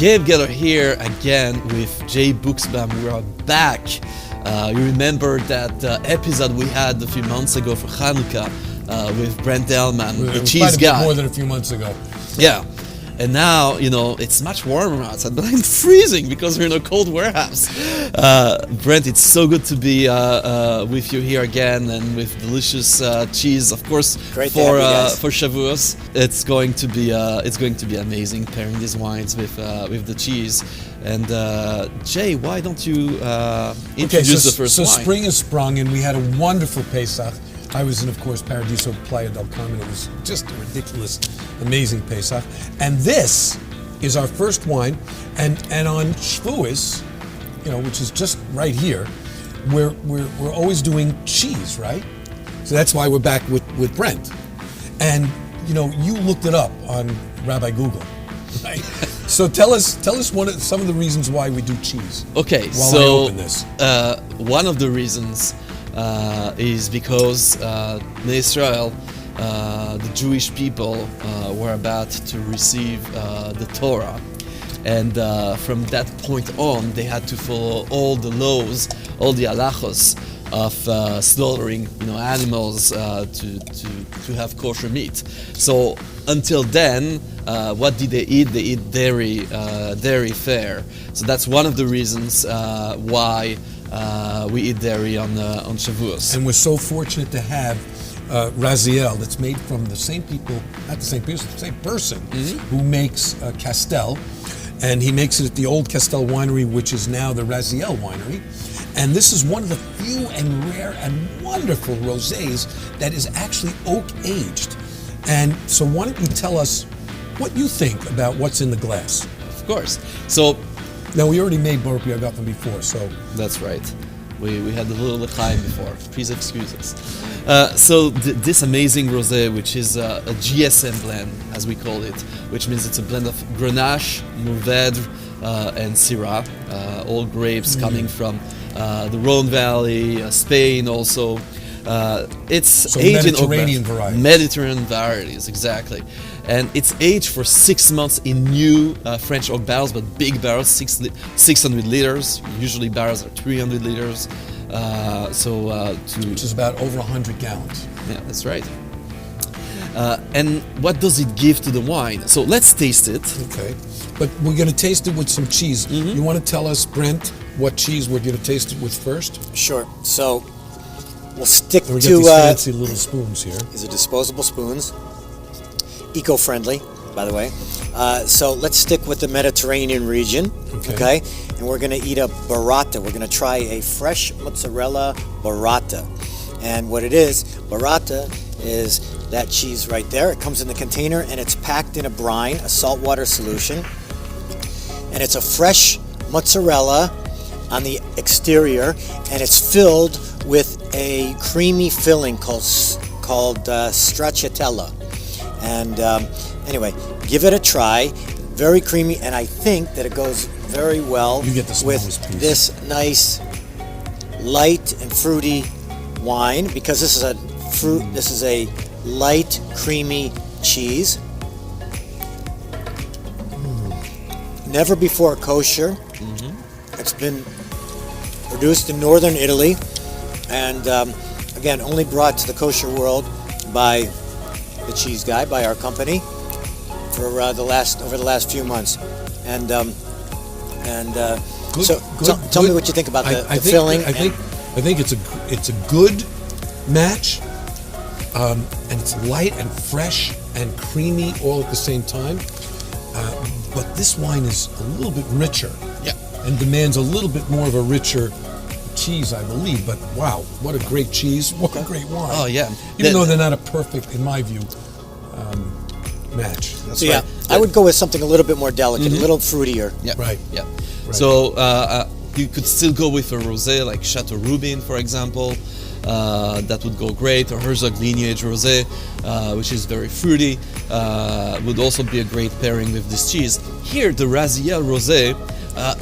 Gabe Geller here again with Jay Buxbaum. We are back. You remember that episode we had a few months ago for Hanukkah with Brent The Cheese Guy. More than a few months ago. Yeah. And now, it's much warmer outside, but I'm freezing because we're in a cold warehouse. Brent, it's so good to be with you here again, and with delicious cheese, of course, Great for Shavuot. It's going to be amazing pairing these wines with the cheese. And Jay, why don't you introduce the first wine? So spring has sprung, and we had a wonderful Pesach. I was in, of course, Paradiso Playa del Carmen. It was just a ridiculous, amazing Pesach. And this is our first wine. And on Shavuot, which is just right here, we're always doing cheese, right? So that's why we're back with Brent. And you looked it up on Rabbi Google, right? So tell us some of the reasons why we do cheese. Okay, while I open this. One of the reasons is because in Israel, the Jewish people were about to receive the Torah, and from that point on, they had to follow all the laws, all the halachos of slaughtering, animals to have kosher meat. So until then, what did they eat? They eat dairy fare. So that's one of the reasons why we eat dairy on Shavuos. And we're so fortunate to have Raziel, that's made from the same people, not the same person, the same person, who makes Castel. And he makes it at the old Castel winery, which is now the Raziel winery. And this is one of the few and rare and wonderful rosés that is actually oak aged. And so why don't you tell us what you think about what's in the glass? Of course. So now, we already made Baruch Yagatham before, so... That's right. We had a little l'chaim before. Please excuse us. So this amazing rosé, which is a GSM blend, as we call it, which means it's a blend of Grenache, Mourvèdre, and Syrah, all grapes coming from the Rhone Valley, Spain also. It's aged Mediterranean varieties. Mediterranean varieties, exactly. And it's aged for 6 months in new French oak barrels, but big barrels, 600 liters. Usually barrels are 300 liters. Which is about over 100 gallons. Yeah, that's right. And what does it give to the wine? So let's taste it. Okay. But we're going to taste it with some cheese. You want to tell us, Brent, what cheese we're going to taste it with first? Sure. So we'll stick to... We got these fancy little spoons here. These are disposable spoons. Eco-friendly, by the way. So let's stick with the Mediterranean region, okay? And we're going to eat a burrata. We're going to try a fresh mozzarella burrata. And what it is, burrata is that cheese right there. It comes in the container, and it's packed in a brine, a saltwater solution. And it's a fresh mozzarella on the exterior, and it's filled with a creamy filling called stracciatella. And anyway, give it a try. Very creamy, and I think that it goes very well with this nice, light and fruity wine, because this is a light, creamy cheese. Never before kosher. It's been produced in northern Italy, and again, only brought to the kosher world by the Cheese Guy, by our company, for over the last few months, and tell me what you think about the filling. I think it's a good match, and it's light and fresh and creamy all at the same time. But this wine is a little bit richer, and demands a little bit more of a richer cheese, I believe. But wow, what a great cheese! What a great wine! Oh yeah, even though they're not a perfect, in my view, match. That's right. I would go with something a little bit more delicate, a little fruitier. Yeah, right. Yeah. Right. So you could still go with a rosé like Chateau Rubin, for example. That would go great, or Herzog Lineage Rosé, which is very fruity, would also be a great pairing with this cheese. Here, the Raziel Rosé,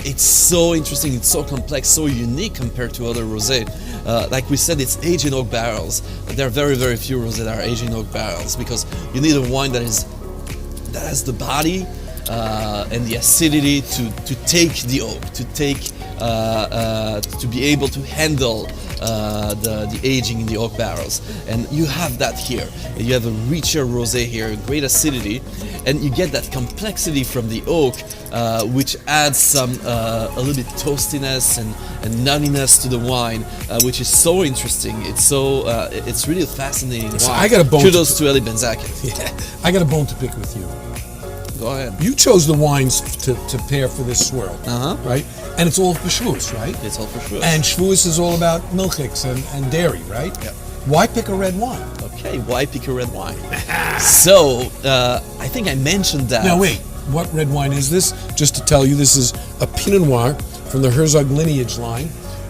it's so interesting, it's so complex, so unique compared to other rosé. Like we said, it's aged in oak barrels. There are very, very few rosé that are aged in oak barrels, because you need a wine that has the body, and the acidity to take the oak, to be able to handle the aging in the oak barrels. And you have that here. You have a richer rosé here, great acidity, and you get that complexity from the oak, which adds some a little bit toastiness and nuttiness to the wine, which is so interesting. It's really a fascinating wine. I got a bone. Kudos to Eli Ben-Zaken. Yeah, I got a bone to pick with you. Go ahead. You chose the wines to pair for this swirl, right? And it's all for Shavuot, right? It's all for sure. And Shavuot is all about milchiks and dairy, right? Yeah. Why pick a red wine? Okay, why pick a red wine? So, I think I mentioned that. Now wait, what red wine is this? Just to tell you, this is a Pinot Noir from the Herzog lineage line.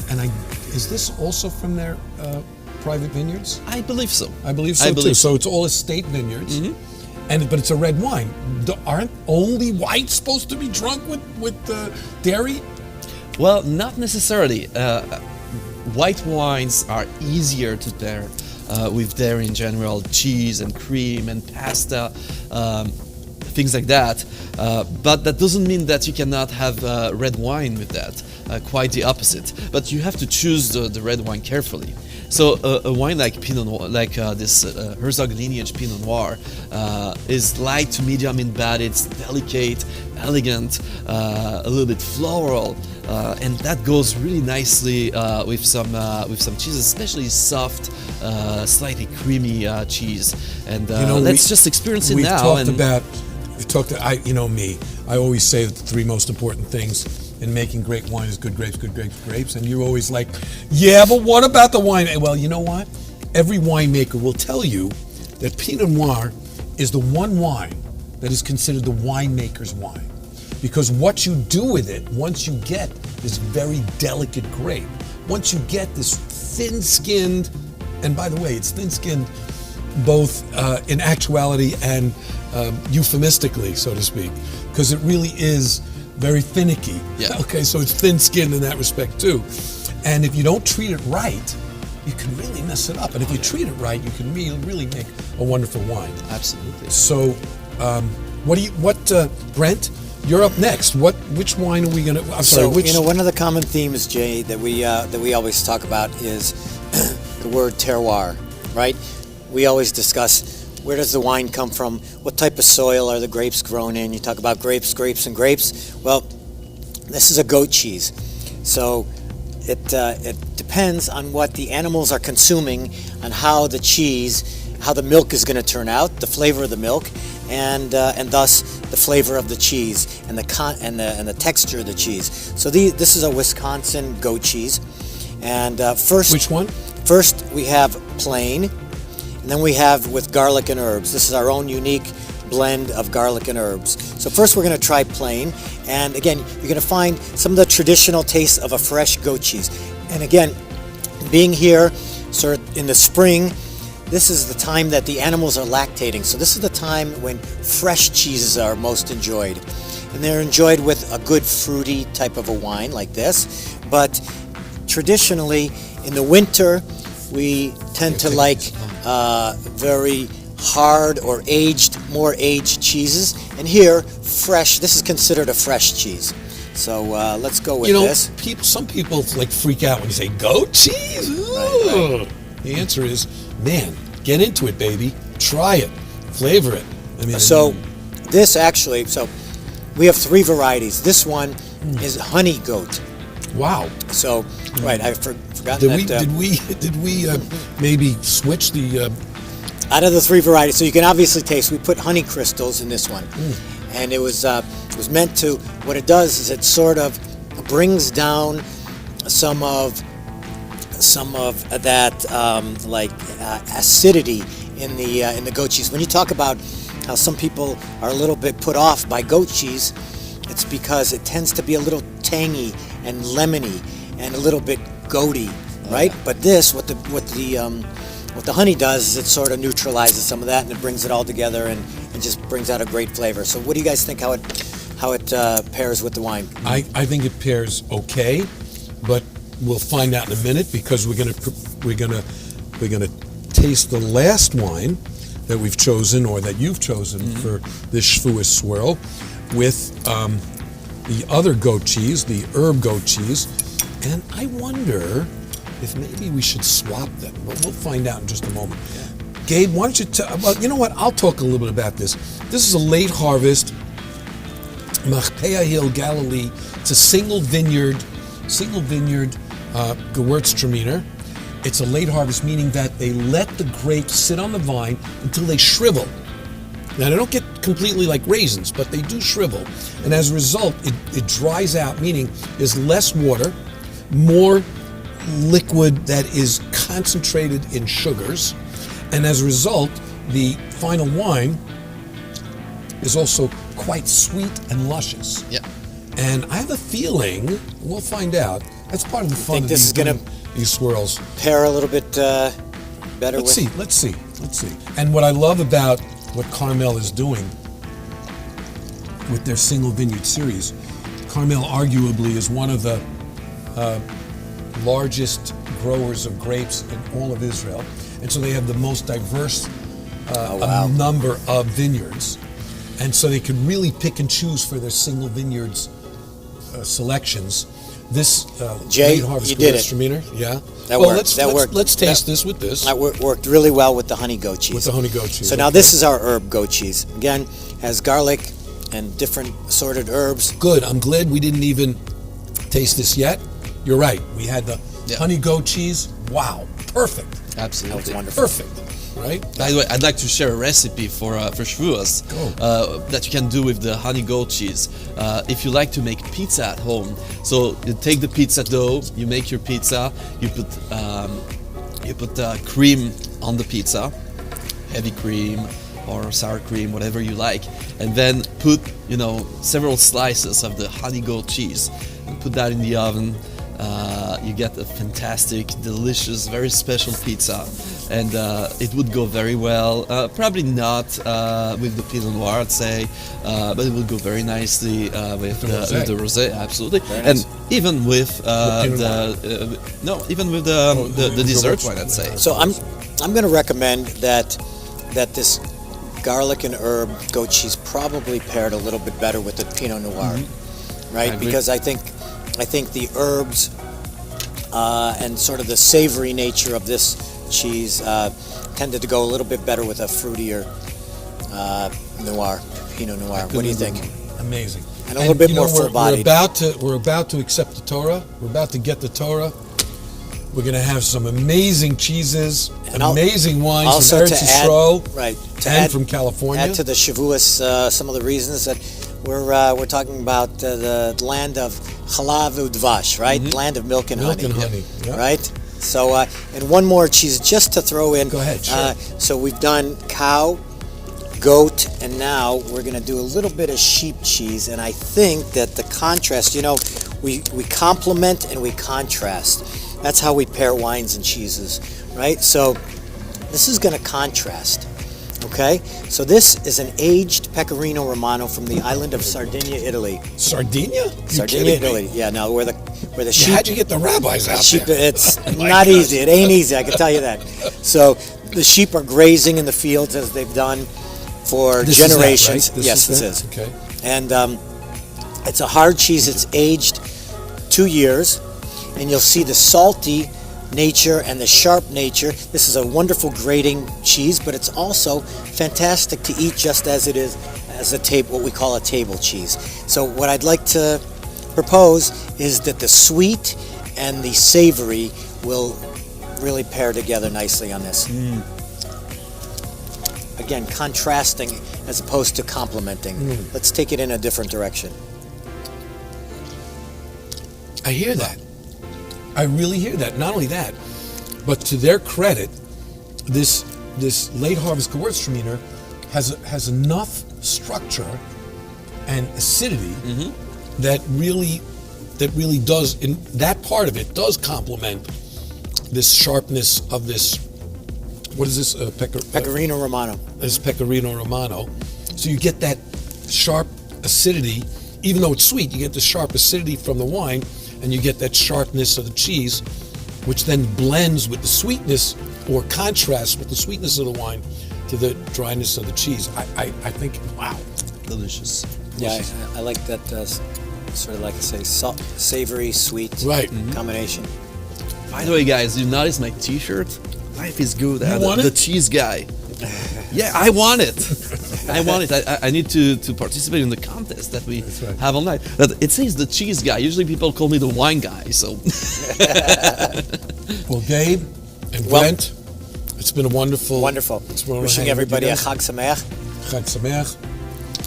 And is this also from their private vineyards? I believe so. I believe so too. So it's all estate vineyards. But it's a red wine. Aren't only whites supposed to be drunk with dairy? Well, not necessarily. White wines are easier to pair with dairy in general, cheese and cream and pasta, things like that. But that doesn't mean that you cannot have red wine with that. Quite the opposite. But you have to choose the red wine carefully. So a wine like Pinot Noir, like this Herzog lineage Pinot Noir, is light to medium in body. It's delicate, elegant, a little bit floral, and that goes really nicely with some cheese, especially soft, slightly creamy cheese. And let's just experience it now. You know me. I always say that the three most important things in making great wine is good grapes, and you're always like, yeah, but what about the wine? Well, you know what? Every winemaker will tell you that Pinot Noir is the one wine that is considered the winemaker's wine. Because what you do with it, once you get this very delicate grape, once you get this thin-skinned, and by the way, it's thin-skinned both in actuality and euphemistically, so to speak, because it really is very finicky. Yeah. Okay, so it's thin-skinned in that respect too. And if you don't treat it right, you can really mess it up. And if you treat it right, you can really make a wonderful wine. Absolutely. So, Brent, you're up next. Which wine are we gonna? One of the common themes, Jay, that we always talk about is the word terroir, right? We always discuss, where does the wine come from? What type of soil are the grapes grown in? You talk about grapes. Well, this is a goat cheese. So it depends on what the animals are consuming, on how the milk is going to turn out, the flavor of the milk, and thus the flavor of the cheese and the texture of the cheese. So this is a Wisconsin goat cheese. And first, which one? First we have plain. And then we have with garlic and herbs. This is our own unique blend of garlic and herbs. So first we're going to try plain. And again, you're going to find some of the traditional tastes of a fresh goat cheese. And again, being here sort of in the spring, this is the time that the animals are lactating. So this is the time when fresh cheeses are most enjoyed. And they're enjoyed with a good fruity type of a wine like this. But traditionally, in the winter, we tend to like very hard or more aged cheeses. And here, fresh, this is considered a fresh cheese. So let's go with this. Some people like freak out when you say goat cheese. Right. The answer is, man, get into it, baby. Try it. Flavor it. We have three varieties. This one is honey goat. Wow. So, right, I forgot that. Did we maybe switch the... Out of the three varieties, so you can obviously taste, we put honey crystals in this one. And it was meant to, what it does is it sort of brings down some of that acidity in the goat cheese. When you talk about how some people are a little bit put off by goat cheese, it's because it tends to be a little tangy and lemony and a little bit goaty, right? But this, what the honey does is it sort of neutralizes some of that, and it brings it all together and just brings out a great flavor. So what do you guys think how it pairs with the wine? I think it pairs okay, but we'll find out in a minute, because we're gonna taste the last wine that we've chosen, or that you've chosen for this Shavuot swirl. with the other goat cheese, the herb goat cheese, and I wonder if maybe we should swap them, but we'll find out in just a moment. Gabe, why don't you well, you know what? I'll talk a little bit about this. This is a late harvest Machpeah Hill, Galilee. It's a single vineyard Gewürztraminer. It's a late harvest, meaning that they let the grapes sit on the vine until they shrivel. Now, they don't get completely like raisins, but they do shrivel. And as a result, it dries out, meaning there's less water, more liquid that is concentrated in sugars. And as a result, the final wine is also quite sweet and luscious. Yeah. And I have a feeling, we'll find out, that's part of the fun think of this is gonna these swirls. Pair a little bit better Let's with... see. And what I love about what Carmel is doing with their single vineyard series, Carmel arguably is one of the largest growers of grapes in all of Israel. And so they have the most diverse number of vineyards. And so they could really pick and choose for their single vineyards selections. This Jay, late harvest you did it. Gewürztraminer, yeah. That worked. Let's taste this with this. That worked really well with the honey goat cheese. With the honey goat cheese. So now this is our herb goat cheese. Again, has garlic and different assorted herbs. Good. I'm glad we didn't even taste this yet. You're right. We had the honey goat cheese. Wow. Perfect. Absolutely. That was wonderful. Perfect. Right? By the way, I'd like to share a recipe for Shavuot that you can do with the honey goat cheese. If you like to make pizza at home, so you take the pizza dough, you make your pizza, you put cream on the pizza, heavy cream or sour cream, whatever you like, and then put several slices of the honey goat cheese and put that in the oven. You get a fantastic, delicious, very special pizza, and it would go very well. Probably not with the Pinot Noir, I'd say, but it would go very nicely with the rosé, absolutely, and even with the dessert wine, I'd say. So I'm going to recommend that this garlic and herb goat cheese probably paired a little bit better with the Pinot Noir, right? Because I think the herbs and sort of the savory nature of this cheese tended to go a little bit better with a fruitier Pinot Noir. What do you think? Amazing. And a little bit more full-bodied. We're about to accept the Torah. We're about to get the Torah. We're going to have some amazing cheeses, and amazing wines from Eretz Yisrael, and from California. Add to the Shavuos some of the reasons that we're talking about the land of Chalav Udvash, right? Land of milk and honey. Yeah. Right? So, and one more cheese just to throw in. Go ahead, sure. So we've done cow, goat, and now we're going to do a little bit of sheep cheese. And I think that the contrast, we complement and we contrast. That's how we pair wines and cheeses, right? So this is going to contrast. Okay, so this is an aged Pecorino Romano from the island of Sardinia, Italy. Sardinia? Sardinia, Italy. Yeah, now where the sheep. How'd you get the rabbis out sheep, there? It's not easy. It ain't easy. I can tell you that. So the sheep are grazing in the fields as they've done for generations. Yes, this is. Okay. And it's a hard cheese. It's aged 2 years, and you'll see the salty nature and the sharp nature. This is a wonderful grating cheese, but it's also fantastic to eat just as it is, as what we call a table cheese. So what I'd like to propose is that the sweet and the savory will really pair together nicely on this. Again, contrasting as opposed to complementing. Let's take it in a different direction. I hear that. I really hear that. Not only that, but to their credit, this late harvest Gewürztraminer has enough structure and acidity that really does, in that part of it, does complement this sharpness of this. What is this? Pecorino Romano. This Pecorino Romano. So you get that sharp acidity, even though it's sweet. You get the sharp acidity from the wine. And you get that sharpness of the cheese, which then blends with the sweetness or contrasts with the sweetness of the wine to the dryness of the cheese. I think, wow. Delicious. delicious. Yeah, I like that sort of like I say, savory, sweet Right. combination. By the way, guys, you notice my T-shirt? Life is good. You want the it? cheese guy. Yeah, I want it. I want it. I need to participate in the contest that we That's right. have online. But it says the cheese guy. Usually people call me the wine guy. So Well, Gabe and Well- Brent, it's been a wonderful. Wonderful. It's been Wishing hanging with you everybody a guys. Chag Sameach Chag Sameach.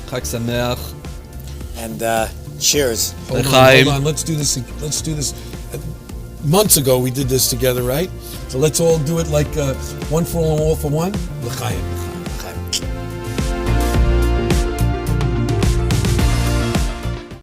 Chag Sameach. and cheers. Hold L'chaim. on. Let's do this. Let's do this. Months ago, we did this together, right? So let's all do it like one for all for one. L'chaim.